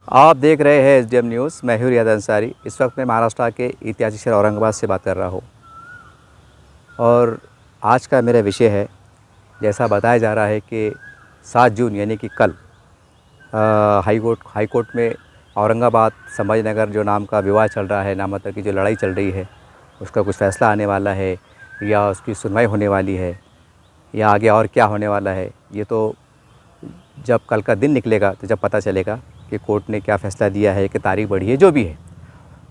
आप देख रहे हैं एसडीएम न्यूज़। मैं हूं रियाद अंसारी। इस वक्त मैं महाराष्ट्र के ऐतिहासिक शहर औरंगाबाद से बात कर रहा हूं और आज का मेरा विषय है, जैसा बताया जा रहा है कि 7 जून यानी कि कल हाई कोर्ट में औरंगाबाद संभाजीनगर जो नाम का विवाद चल रहा है, नामांतर की जो लड़ाई चल रही है, उसका कुछ फ़ैसला आने वाला है या उसकी सुनवाई होने वाली है या आगे और क्या होने वाला है। ये तो जब कल का दिन निकलेगा तो जब पता चलेगा कि कोर्ट ने क्या फ़ैसला दिया है, कि तारीख बढ़ी है। जो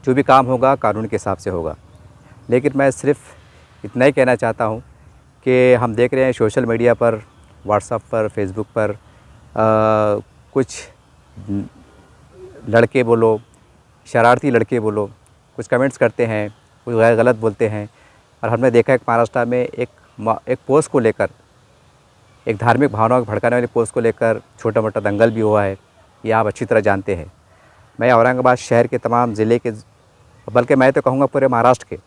भी काम होगा कानून के हिसाब से होगा। लेकिन मैं सिर्फ इतना ही कहना चाहता हूँ कि हम देख रहे हैं सोशल मीडिया पर, व्हाट्सएप पर, फेसबुक पर कुछ लड़के बोलो, शरारती लड़के बोलो, कुछ कमेंट्स करते हैं, कुछ गलत बोलते हैं। और हमने देखा है महाराष्ट्र में एक पोस्ट को लेकर, एक धार्मिक भावनाओं को भड़काने वाली पोस्ट को लेकर छोटा मोटा दंगल भी हुआ है। ये आप अच्छी तरह जानते हैं। मैं औरंगाबाद शहर के तमाम ज़िले के, बल्कि मैं तो कहूँगा पूरे महाराष्ट्र के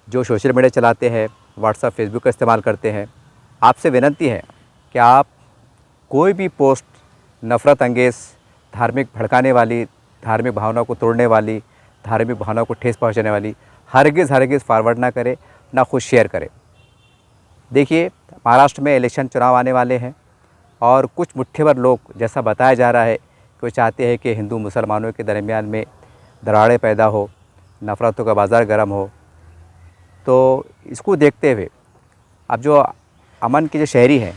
जो सोशल मीडिया चलाते हैं, व्हाट्सएप फेसबुक का इस्तेमाल करते हैं, आपसे विनती है कि आप कोई भी पोस्ट नफ़रत अंगेज़, धार्मिक भड़काने वाली, धार्मिक भावनाओं को तोड़ने वाली, धार्मिक भावनाओं को ठेस पहुँचाने वाली हरगिज़ फॉरवर्ड ना करें, ना खुद शेयर करें। देखिए, महाराष्ट्र में इलेक्शन चुनाव आने वाले हैं और कुछ मुट्ठीभर लोग, जैसा बताया जा रहा है, वो चाहते हैं कि हिंदू मुसलमानों के दरमियान में दरारें पैदा हो, नफ़रतों का बाज़ार गर्म हो। तो इसको देखते हुए अब जो अमन के जो शहरी हैं,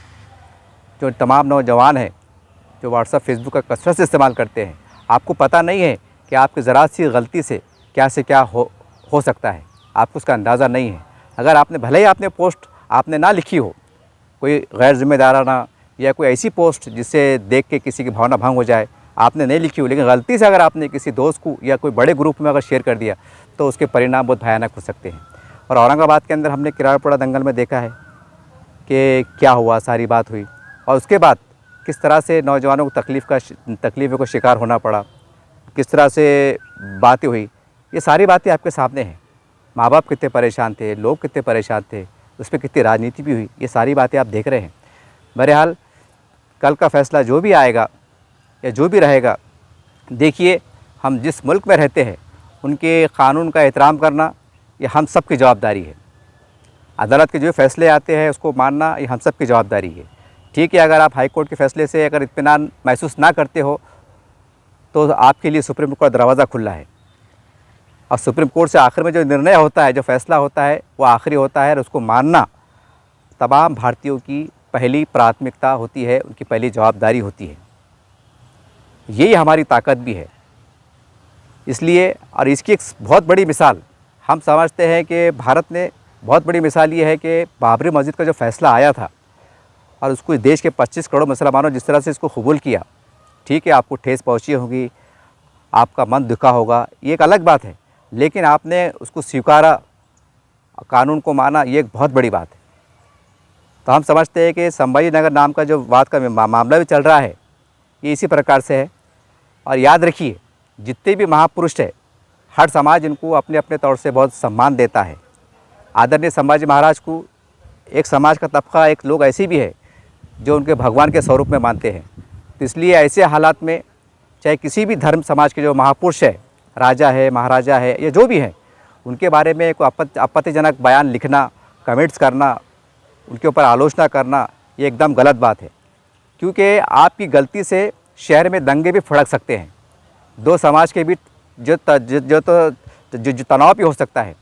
जो तमाम नौजवान हैं जो व्हाट्सएप फेसबुक का कसरत से इस्तेमाल करते हैं, आपको पता नहीं है कि आपकी ज़रा सी गलती से क्या हो सकता है। आपको उसका अंदाज़ा नहीं है। अगर आपने भले ही आपने पोस्ट आपने ना लिखी हो, कोई गैर जिम्मेदाराना या कोई ऐसी पोस्ट जिससे देख के किसी की भावना भंग हो जाए, आपने नहीं लिखी हो, लेकिन गलती से अगर आपने किसी दोस्त को या कोई बड़े ग्रुप में अगर शेयर कर दिया तो उसके परिणाम बहुत भयानक हो सकते हैं। और औरंगाबाद के अंदर हमने किराड़पुरा दंगल में देखा है कि क्या हुआ, सारी बात हुई और उसके बाद किस तरह से नौजवानों को तकलीफ़ों का शिकार होना पड़ा, किस तरह से बातें हुई। ये सारी बातें आपके सामने हैं। माँ बाप कितने परेशान थे, लोग कितने परेशान थे, उस पर कितनी राजनीति भी हुई, ये सारी बातें आप देख रहे हैं। बहरहाल कल का फ़ैसला जो भी आएगा या जो भी रहेगा, देखिए, हम जिस मुल्क में रहते हैं उनके कानून का एहतराम करना ये हम सब की जवाबदारी है। अदालत के जो फ़ैसले आते हैं उसको मानना ये हम सब की जवाबदारी है। ठीक है, अगर आप हाई कोर्ट के फ़ैसले से अगर इत्मीनान महसूस ना करते हो तो आपके लिए सुप्रीम कोर्ट का दरवाज़ा खुला है। और सुप्रीम कोर्ट से आखिर में जो निर्णय होता है, जो फ़ैसला होता है, वो आखिरी होता है और उसको मानना तमाम भारतीयों की पहली प्राथमिकता होती है, उनकी पहली जवाबदारी होती है। यही हमारी ताकत भी है। इसलिए, और इसकी एक बहुत बड़ी मिसाल हम समझते हैं कि भारत ने बहुत बड़ी मिसाल ये है कि बाबरी मस्जिद का जो फ़ैसला आया था और उसको देश के 25 करोड़ मुसलमानों जिस तरह से इसको कबूल किया। ठीक है, आपको ठेस पहुंची होगी, आपका मन दुखा होगा, ये एक अलग बात है, लेकिन आपने उसको स्वीकारा, कानून को माना, ये एक बहुत बड़ी बात है। तो हम समझते हैं कि संभाजीनगर नाम का जो वाद का मामला भी चल रहा है, ये इसी प्रकार से है। और याद रखिए, जितने भी महापुरुष हैं, हर समाज इनको अपने अपने तौर से बहुत सम्मान देता है। आदरणीय संभाजी महाराज को एक समाज का तबका, एक लोग ऐसे भी है जो उनके भगवान के स्वरूप में मानते हैं। तो इसलिए ऐसे हालात में चाहे किसी भी धर्म समाज के जो महापुरुष है, राजा है, महाराजा है, या जो भी हैं, उनके बारे में कोई आपत्तिजनक बयान लिखना, कमेंट्स करना, उनके ऊपर आलोचना करना, ये एकदम गलत बात है। क्योंकि आपकी गलती से शहर में दंगे भी भड़क सकते हैं, दो समाज के बीच जो तनाव भी हो सकता है।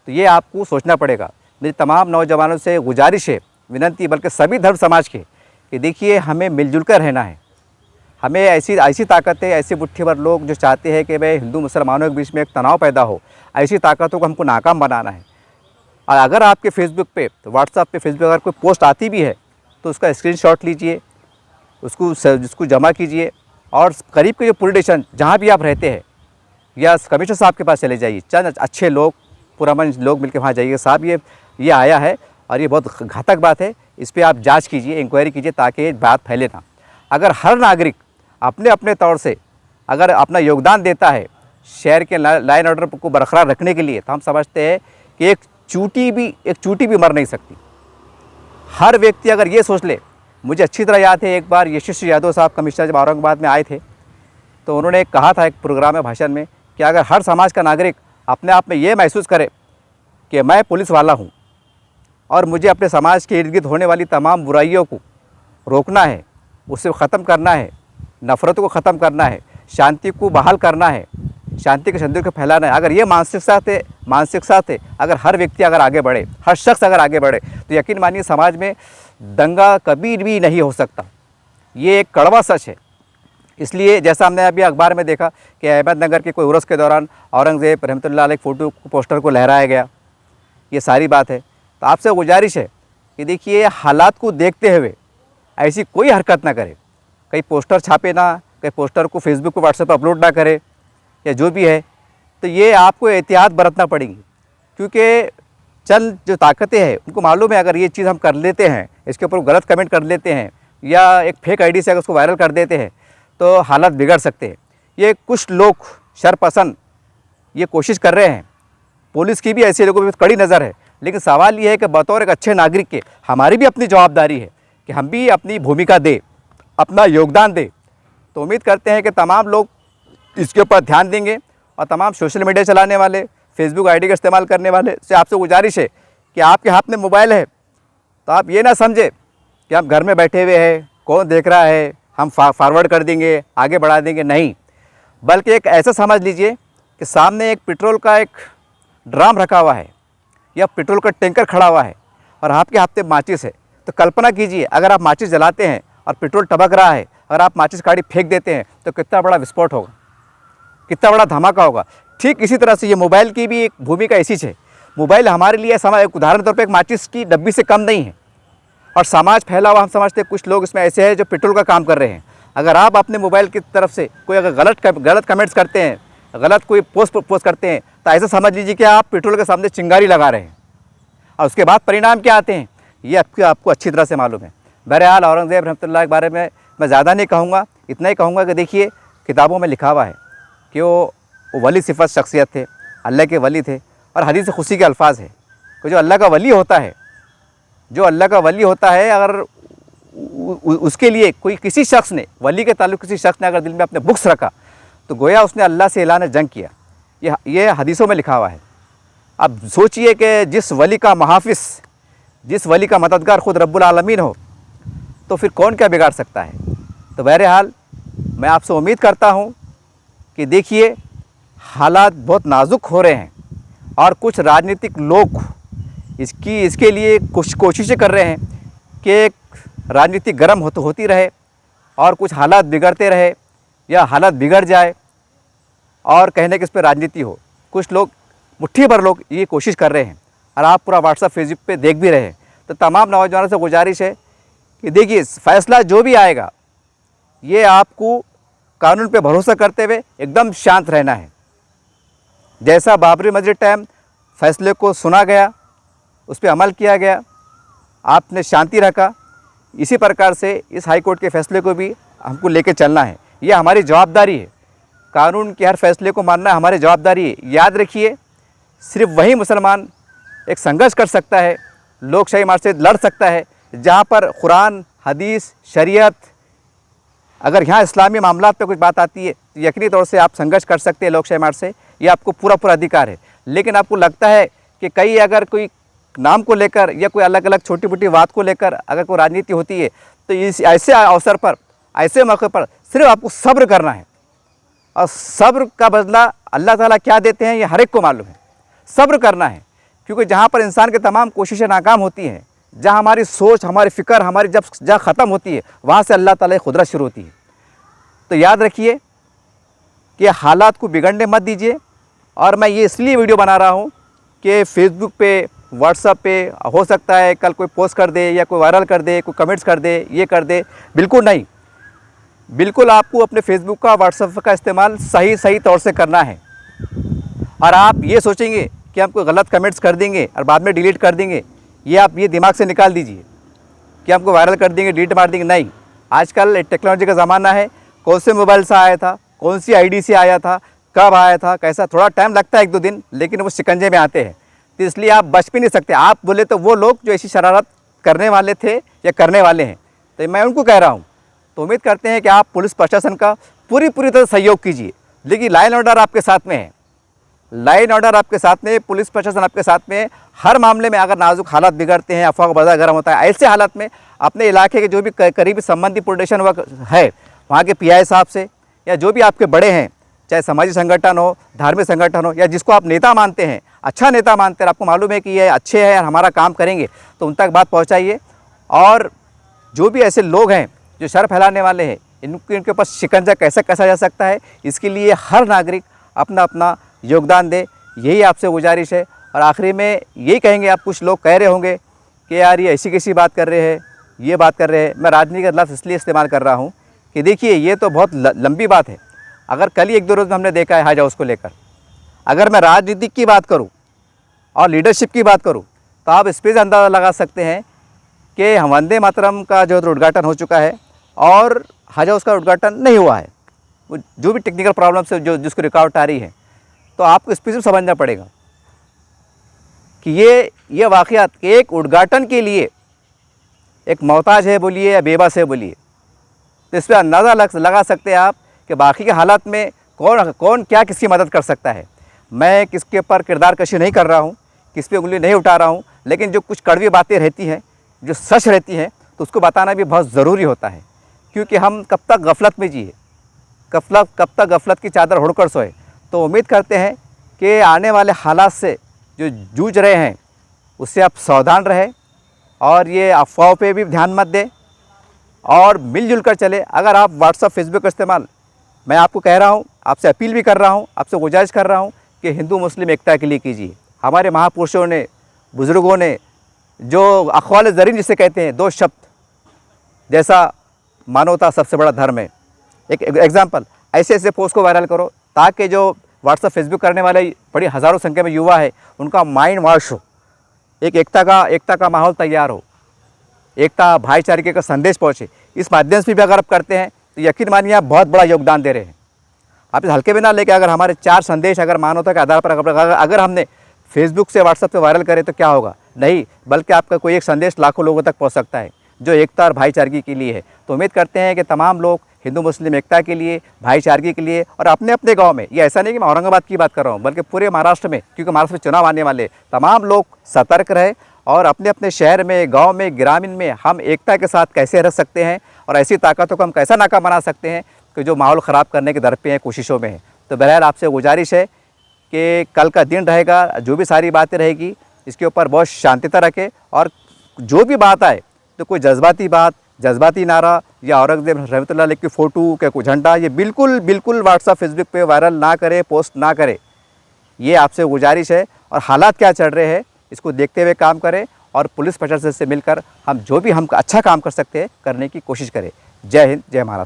तो ये आपको सोचना पड़ेगा। मेरी तमाम नौजवानों से गुजारिश है, विनंती, बल्कि सभी धर्म समाज के, कि देखिए, हमें मिलजुल कर रहना है। हमें ऐसी ताकत है, ऐसी मुट्ठीभर लोग जो चाहते हैं कि भाई हिंदू मुसलमानों के बीच में एक तनाव पैदा हो, ऐसी ताकतों को हमको नाकाम बनाना है। और अगर आपके फेसबुक पे, व्हाट्सएप पे, फेसबुक अगर कोई पोस्ट आती भी है तो उसका स्क्रीनशॉट लीजिए, उसको जमा कीजिए और करीब के जो पुलिस स्टेशन जहाँ भी आप रहते हैं या कमिश्नर साहब के पास चले जाइए। चंद अच्छे लोग, पुरअमन लोग मिलकर वहाँ जाइए, साहब ये आया है और ये बहुत घातक बात है, इस पर आप जांच कीजिए, इंक्वायरी कीजिए, ताकि ये बात फैले ना। अगर हर नागरिक अपने अपने तौर से अगर अपना योगदान देता है शहर के लाइन ऑर्डर को बरकरार रखने के लिए, तो हम समझते हैं कि एक चूटी भी मर नहीं सकती। हर व्यक्ति अगर ये सोच ले, मुझे अच्छी तरह याद है, एक बार यशस्वी यादव साहब कमिश्नर जब औरंगाबाद में आए थे तो उन्होंने कहा था एक प्रोग्राम में, भाषण में, कि अगर हर समाज का नागरिक अपने आप में ये महसूस करे कि मैं पुलिस वाला हूँ और मुझे अपने समाज के इर्द गिर्द होने वाली तमाम बुराइयों को रोकना है, उससे ख़त्म करना है, नफ़रतों को ख़त्म करना है, शांति को बहाल करना है, शांति के संदेश को फैलाना है, अगर ये मानसिकता से अगर हर व्यक्ति अगर आगे बढ़े, हर शख्स अगर आगे बढ़े, तो यकीन मानिए समाज में दंगा कभी भी नहीं हो सकता। ये एक कड़वा सच है। इसलिए जैसा हमने अभी अखबार में देखा कि अहमदनगर के कोई उर्स के दौरान औरंगज़ेब रहमतुल्लाह अलैह फ़ोटो पोस्टर को लहराया गया, ये सारी बात है। तो आपसे गुजारिश है कि देखिए, हालात को देखते हुए ऐसी कोई हरकत ना करे, कहीं पोस्टर छापे ना, कहीं पोस्टर को फेसबुक पर व्हाट्सएप पर अपलोड ना करे, या जो भी है। तो ये आपको एहतियात बरतना पड़ेगी, क्योंकि चंद जो ताकतें हैं उनको मालूम है अगर ये चीज़ हम कर लेते हैं, इसके ऊपर गलत कमेंट कर लेते हैं या एक फेक आईडी से अगर उसको वायरल कर देते हैं तो हालात बिगड़ सकते हैं। ये कुछ लोग शरपसंद ये कोशिश कर रहे हैं। पुलिस की भी ऐसे लोगों पर कड़ी नज़र है, लेकिन सवाल ये है कि बतौर एक अच्छे नागरिक के हमारी भी अपनी जवाबदारी है कि हम भी अपनी भूमिका दें, अपना योगदान दें। तो उम्मीद करते हैं कि तमाम लोग इसके ऊपर ध्यान देंगे और तमाम सोशल मीडिया चलाने वाले, फेसबुक आईडी का इस्तेमाल करने वाले से आपसे गुजारिश है कि आपके हाथ में मोबाइल है तो आप ये ना समझे कि हम घर में बैठे हुए हैं, कौन देख रहा है, हम फॉरवर्ड कर देंगे, आगे बढ़ा देंगे, नहीं। बल्कि एक ऐसा समझ लीजिए कि सामने एक पेट्रोल का एक ड्राम रखा हुआ है या पेट्रोल का टैंकर खड़ा हुआ है और आपके हाथ में माचिस है। तो कल्पना कीजिए, अगर आप माचिस जलाते हैं और पेट्रोल टपक रहा है, अगर आप माचिस काड़ी फेंक देते हैं तो कितना बड़ा विस्फोट होगा, कितना बड़ा धमाका होगा। ठीक इसी तरह से ये मोबाइल की भी एक भूमिका ऐसी है। मोबाइल हमारे लिए एक उदाहरण तौर पे एक माचिस की डब्बी से कम नहीं है। और समाज फैला हुआ हम समझते हैं, कुछ लोग इसमें ऐसे हैं जो पेट्रोल का काम कर रहे हैं। अगर आप अपने मोबाइल की तरफ से कोई अगर गलत कमेंट्स करते हैं, गलत कोई पोस्ट करते हैं, तो ऐसा समझ लीजिए कि आप पेट्रोल के सामने चिंगारी लगा रहे हैं और उसके बाद परिणाम क्या आते हैं ये आपको अच्छी तरह से मालूम है। बहरहाल औरंगज़ेब रहमतुल्लाह के बारे में मैं ज़्यादा नहीं कहूँगा, इतना ही कहूँगा कि देखिए, किताबों में लिखा हुआ है कि वो वली सिफत शख्सियत थे, अल्लाह के वली थे। और हदीस खुशी के अल्फाज है कि जो अल्लाह का वली होता है, जो अल्लाह का वली होता है, अगर उसके लिए कोई किसी शख्स ने, वली के ताल्लुक़ किसी शख्स ने अगर दिल में अपने बुग़्ज़ रखा तो गोया उसने अल्लाह से ऐलान जंग किया। ये हदीसों में लिखा हुआ है। अब सोचिए कि जिस वली का मुहाफ़िज़, जिस वली का मददगार ख़ुद रब्बुल आलमीन हो, तो फिर कौन क्या बिगाड़ सकता है। तो बहरहाल मैं आपसे उम्मीद करता हूँ कि देखिए, हालात बहुत नाजुक हो रहे हैं और कुछ राजनीतिक लोग इसके लिए कुछ कोशिशें कर रहे हैं कि राजनीति गर्म होती रहे और कुछ हालात बिगड़ते रहे या हालात बिगड़ जाए और कहने कि इस पर राजनीति हो। कुछ लोग, मुट्ठी भर लोग ये कोशिश कर रहे हैं और आप पूरा व्हाट्सएप फेसबुक पे देख भी रहे हैं। तो तमाम नौजवानों से गुजारिश है कि देखिए, फ़ैसला जो भी आएगा ये आपको कानून पे भरोसा करते हुए एकदम शांत रहना है। जैसा बाबरी मस्जिद टाइम फ़ैसले को सुना गया, उस पर अमल किया गया, आपने शांति रखा, इसी प्रकार से इस हाई कोर्ट के फ़ैसले को भी हमको लेके चलना है। ये हमारी जवाबदारी है। कानून के हर फैसले को मानना हमारी जवाबदारी है। याद रखिए, सिर्फ वही मुसलमान एक संघर्ष कर सकता है, लोकशाही मार्ग से लड़ सकता है, जहाँ पर कुरान, हदीस, शरीयत, अगर यहाँ इस्लामी मामलात पे कुछ बात आती है तो यकीनी तौर से आप संघर्ष कर सकते हैं लोकशाही मार्ग से, ये आपको पूरा अधिकार है। लेकिन आपको लगता है कि कहीं अगर कोई नाम को लेकर या कोई अलग अलग छोटी मोटी बात को लेकर अगर कोई राजनीति होती है, तो इस ऐसे अवसर पर, ऐसे मौके पर सिर्फ आपको सब्र करना है। और सब्र का बदला अल्लाह ताला क्या देते हैं ये हर एक को मालूम है। सब्र करना है, क्योंकि जहाँ पर इंसान की तमाम कोशिशें नाकाम होती हैं, जहाँ हमारी सोच, हमारी फ़िक्र, हमारी जहाँ ख़त्म होती है, वहाँ से अल्लाह ताला की कुदरत शुरू होती है। तो याद रखिए कि हालात को बिगड़ने मत दीजिए। और मैं ये इसलिए वीडियो बना रहा हूँ कि फेसबुक पे, व्हाट्सएप पे हो सकता है कल कोई पोस्ट कर दे या कोई वायरल कर दे, कोई कमेंट्स कर दे, ये कर दे। बिल्कुल नहीं, बिल्कुल आपको अपने फेसबुक का, व्हाट्सएप का इस्तेमाल सही तौर से करना है। और आप ये सोचेंगे कि हम कोई गलत कमेंट्स कर देंगे और बाद में डिलीट कर देंगे, ये आप ये दिमाग से निकाल दीजिए कि हमको वायरल कर देंगे, डिलीट मार देंगे। नहीं, आजकल टेक्नोलॉजी का ज़माना है। कौन से मोबाइल से आया था, कौन सी आईडी से आया था, कब आया था, कैसा, थोड़ा टाइम लगता है, 1-2 दिन, लेकिन वो शिकंजे में आते हैं। तो इसलिए आप बच भी नहीं सकते। आप बोले तो वो लोग जो ऐसी शरारत करने वाले थे या करने वाले हैं, तो मैं उनको कह रहा हूँ। तो उम्मीद करते हैं कि आप पुलिस प्रशासन का पूरी तरह सहयोग कीजिए। देखिए लाइन ऑर्डर आपके साथ में है, लाइन ऑर्डर आपके साथ में, पुलिस प्रशासन आपके साथ में है। हर मामले में अगर नाजुक हालात बिगड़ते हैं, अफवाह का बाजार गर्म होता है, ऐसे हालात में अपने इलाके के जो भी करीबी संबंधी पुलिस स्टेशन है, वहाँ के पीआई साहब से या जो भी आपके बड़े हैं, चाहे सामाजिक संगठन हो, धार्मिक संगठन हो, या जिसको आप नेता मानते हैं, अच्छा नेता मानते हैं, आपको मालूम है कि ये अच्छे हैं और हमारा काम करेंगे, तो उन तक बात पहुँचाइए। और जो भी ऐसे लोग हैं जो शर फैलाने वाले हैं, इनके ऊपर शिकंजा कैसे कसा जा सकता है, इसके लिए हर नागरिक अपना अपना योगदान दे, यही आपसे गुजारिश है। और आखिरी में यही कहेंगे, आप कुछ लोग कह रहे होंगे कि यार ये ऐसी कैसी बात कर रहे हैं, ये बात कर रहे हैं। मैं राजनीति का लफ्ज़ इसलिए इस्तेमाल कर रहा हूँ कि देखिए ये तो बहुत लंबी बात है। अगर कल ही 1-2 रोज़ में हमने देखा है हज हाउस को लेकर, अगर मैं राजनीतिक की बात करूँ और लीडरशिप की बात करूँ, तो आप इस पर से अंदाज़ा लगा सकते हैं कि वंदे मातरम का जो उद्घाटन हो चुका है और हज हाउस का उद्घाटन नहीं हुआ है। वो जो भी टेक्निकल प्रॉब्लम से जिसको रुकावट आ रही है, तो आपको इस पर सिर्फ समझना पड़ेगा कि ये वाक़यात कि एक उद्घाटन के लिए एक मोहताज है बोलिए या बेबस है बोलिए, तो इस पर अंदाज़ा लगा सकते हैं आप कि बाकी के हालात में कौन क्या किसकी मदद कर सकता है। मैं किसके ऊपर किरदार कशी नहीं कर रहा हूँ, किस पे उंगली नहीं उठा रहा हूँ, लेकिन जो कुछ कड़वी बातें रहती हैं, जो सच रहती हैं, तो उसको बताना भी बहुत ज़रूरी होता है। क्योंकि हम कब तक गफलत में जिए, कब तक गफलत की चादर ओढ़कर सोए। तो उम्मीद करते हैं कि आने वाले हालात से जो जूझ रहे हैं उससे आप सावधान रहें और ये अफवाहों पे भी ध्यान मत दें और मिलजुल कर चले। अगर आप व्हाट्सअप फेसबुक का इस्तेमाल, मैं आपको कह रहा हूँ, आपसे अपील भी कर रहा हूँ, आपसे गुजारिश कर रहा हूँ कि हिंदू मुस्लिम एकता के लिए कीजिए। हमारे महापुरुषों ने, बुज़ुर्गों ने जो अक़वाल ज़रीन जिसे कहते हैं, 2 शब्द जैसा मानवता सबसे बड़ा धर्म है। एक एग्जाम्पल, ऐसे पोस्ट को वायरल करो ताकि जो व्हाट्सअप फेसबुक करने वाले बड़ी हज़ारों संख्या में युवा है, उनका माइंड वॉश हो, एक एकता का माहौल तैयार हो, एकता भाईचारे का संदेश पहुँचे। इस माध्यम से भी अगर आप करते हैं तो यकीन मानिए आप बहुत बड़ा योगदान दे रहे हैं। आप इस हल्के में ना लेके अगर हमारे 4 संदेश अगर मानवता के आधार पर अगर हमने फेसबुक से व्हाट्सएप से वायरल करे तो क्या होगा, नहीं बल्कि आपका कोई एक संदेश लाखों लोगों तक पहुंच सकता है जो एकता और भाईचारगी के लिए है। तो उम्मीद करते हैं कि तमाम लोग हिंदू मुस्लिम एकता के लिए, भाईचारगी के लिए और अपने अपने गांव में, ये ऐसा नहीं कि मैं औरंगाबाद की बात कर रहा हूँ, बल्कि पूरे महाराष्ट्र में, क्योंकि महाराष्ट्र में चुनाव आने वाले, तमाम लोग सतर्क रहे और अपने अपने शहर में, गाँव में, ग्रामीण में हम एकता के साथ कैसे रह सकते हैं और ऐसी ताकतों को हम कैसा नाकाम बना सकते हैं कि जो माहौल ख़राब करने के दर पे हैं, कोशिशों में है। तो बहरहाल आपसे गुजारिश है कि कल का दिन रहेगा, जो भी सारी बातें रहेगी इसके ऊपर बहुत शांतिता रखें और जो भी बात आए तो कोई जज्बाती बात, जज्बाती नारा या औरंगजेब रहमतुल्लाह अलैह की फ़ोटो क्या कोई झंडा, ये बिल्कुल व्हाट्सअप फेसबुक पे वायरल ना करे, पोस्ट ना करे, ये आपसे गुजारिश है। और हालात क्या चल रहे हैं इसको देखते हुए काम करें और पुलिस प्रशासन से मिलकर हम जो भी हम अच्छा काम कर सकते हैं करने की कोशिश करें। जय हिंद, जय महाराष्ट्र।